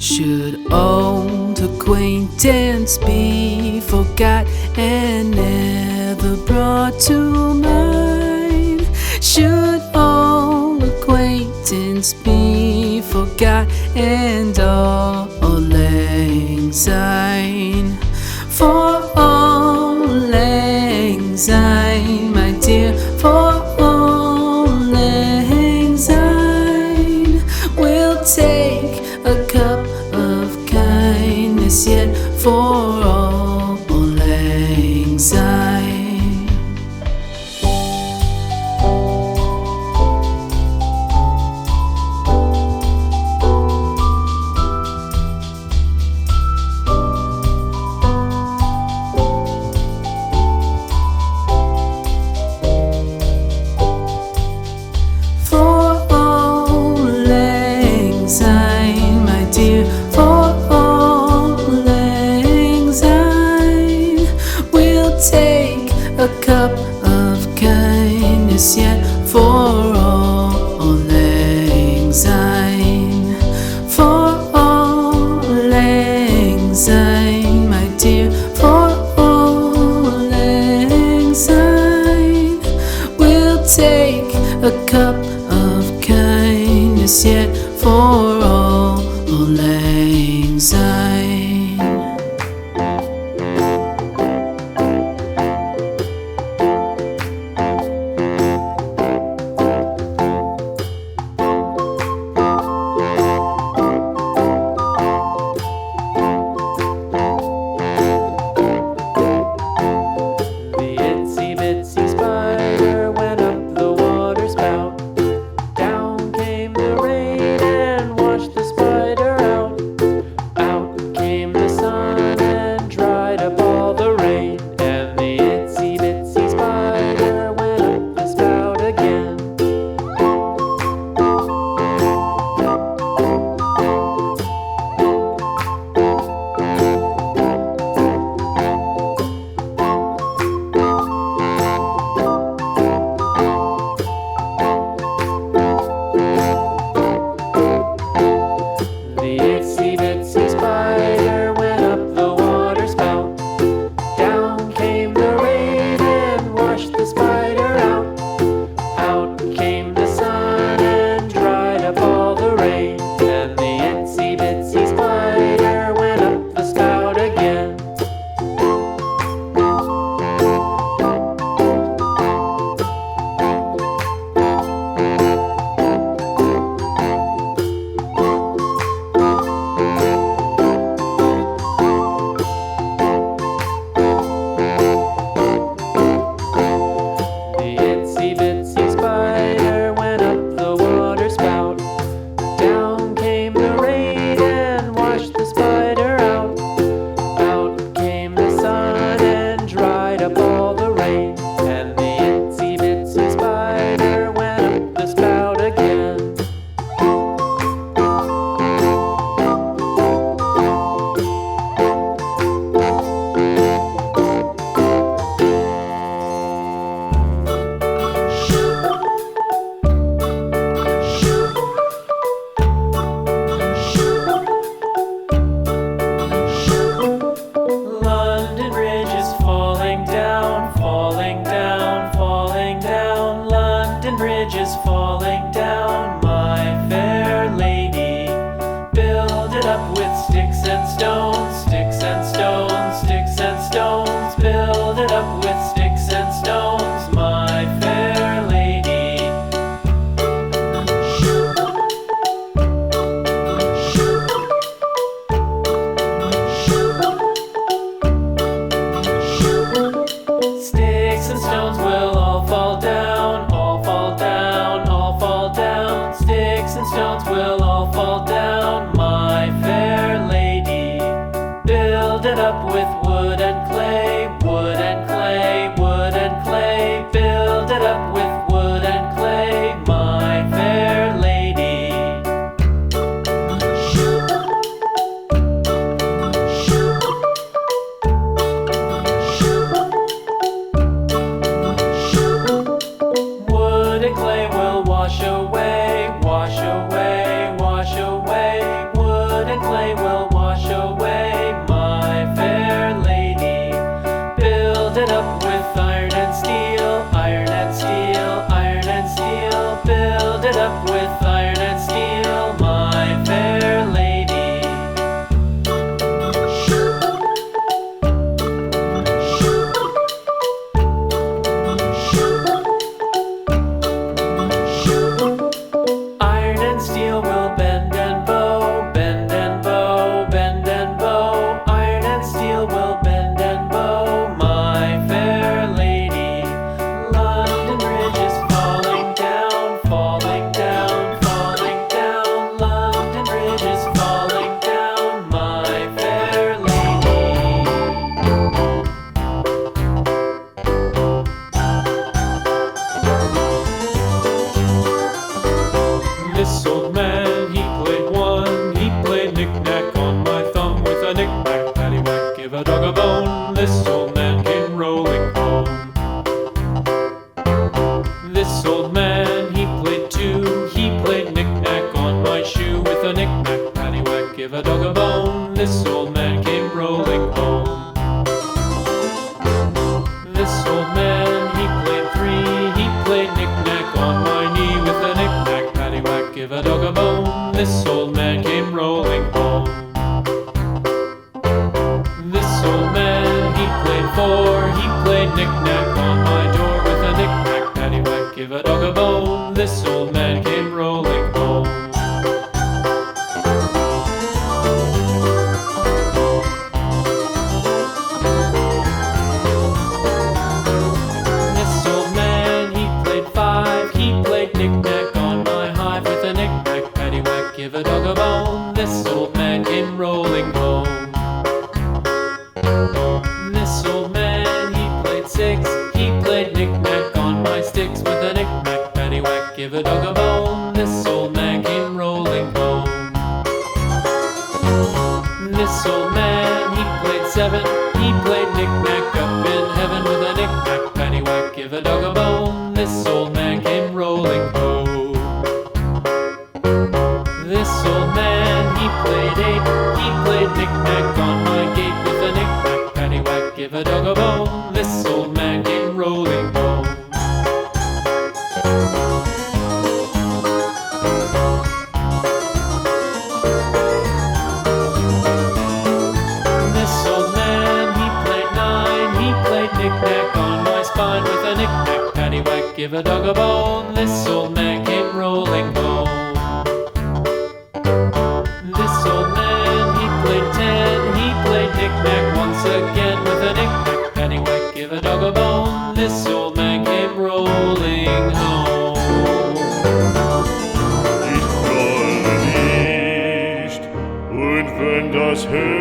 Should old acquaintance be forgot and never brought to mind? Should old acquaintance be forgot and all lang syne? For auld lang syne, my dear, for auld lang syne, we'll take a cup of kindness yet for auld lang syne. Take a cup of kindness yet for auld lang syne. For auld lang syne, my dear, for auld lang syne, we'll take a cup of kindness yet for auld lang syne. Wood and clay will wash away, wash away, wash away. a dog a bone. This old man came rolling home. This old man, he played three. He played knick-knack on my knee with a knick-knack, paddywhack, give a dog a bone. This old man came rolling home. This old man, he played four. He played knick-knack on my door with a knick-knack, paddywhack, give a dog a bone. This old man came rolling home. This old man, he played five. He played knick-knack on my hive with a knick-knack, paddywhack, give a dog a bone. This old man came rolling home. This old man, he played six. He played knick-knack on my sticks with a knick-knack, paddywhack, give a dog a bone. This old man came rolling home. This old man, he played seven. He played knick-knack up in heaven with a knick-knack, paddywhack, give a dog a bone. This old man came rolling home. This old man, he played eight. He played knick-knack on my gate with a knick-knack, paddywhack, give a dog a bone. This old man came rolling home. This old man, he played nine. He played knick-knack on my spine with a knick-knack, paddywhack, give a dog a bone. This old man came rolling home. This old man, he played ten. He played knick-knack once again with a knick-knack, paddywhack, give a dog a bone. This old man came rolling home. Ich rolle nicht, und wenn das Herz